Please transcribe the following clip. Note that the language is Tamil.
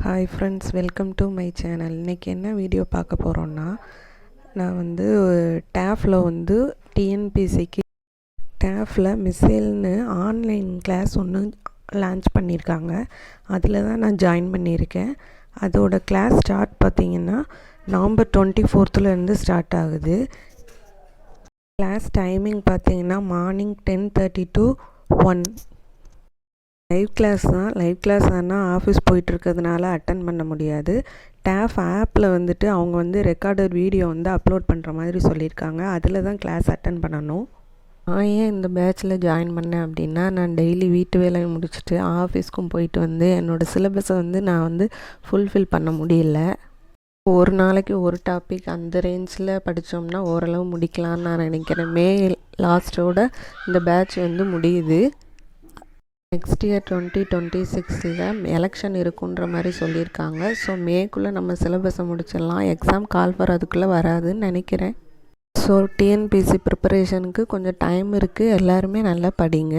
Hi friends, welcome to my channel. இன்றைக்கி என்ன வீடியோ பார்க்க போகிறோன்னா, நான் வந்து டேஃபில் வந்து டிஎன்பிசிக்கு டேஃபில் மிசைல்னு ஆன்லைன் கிளாஸ் ஒன்று லான்ச் பண்ணியிருக்காங்க. அதில் தான் நான் ஜாயின் பண்ணியிருக்கேன். அதோட கிளாஸ் ஸ்டார்ட் பார்த்திங்கன்னா நவம்பர் 24 ஸ்டார்ட் ஆகுது. கிளாஸ் டைமிங் பார்த்திங்கன்னா மார்னிங் 10:30 to 1. லைவ் கிளாஸ் ஆனால் ஆஃபீஸ் போயிட்டுருக்கிறதுனால அட்டன் பண்ண முடியாது. டேஃப் ஆப்பில் வந்துட்டு அவங்க வந்து ரெக்கார்டட் வீடியோ வந்து அப்லோட் பண்ணுற மாதிரி சொல்லியிருக்காங்க. அதில் தான் கிளாஸ் அட்டன் பண்ணணும். நான் ஏன் இந்த பேட்சில் ஜாயின் பண்ணேன் அப்படின்னா, நான் டெய்லி வீட்டு வேலையை முடிச்சுட்டு ஆஃபீஸ்க்கும் போயிட்டு வந்து என்னோடய சிலபஸை வந்து நான் வந்து ஃபுல்ஃபில் பண்ண முடியல. ஒரு நாளைக்கு ஒரு டாபிக் அந்த ரேஞ்சில் படித்தோம்னா ஓரளவு முடிக்கலான்னு நான் நினைக்கிறேன். மே லாஸ்ட்டோட இந்த பேட்ச் வந்து முடியுது. நெக்ஸ்ட் இயர் 2026 எலெக்ஷன் இருக்குன்ற மாதிரி சொல்லியிருக்காங்க. ஸோ மேக்குள்ளே நம்ம சிலபஸை முடிச்சிடலாம். எக்ஸாம் கால் ஃபார் அதுக்குள்ளே வராதுன்னு நினைக்கிறேன். ஸோ டிஎன்பிசி ப்ரிப்பரேஷனுக்கு கொஞ்சம் டைம் இருக்குது. எல்லாருமே நல்லா படிங்க.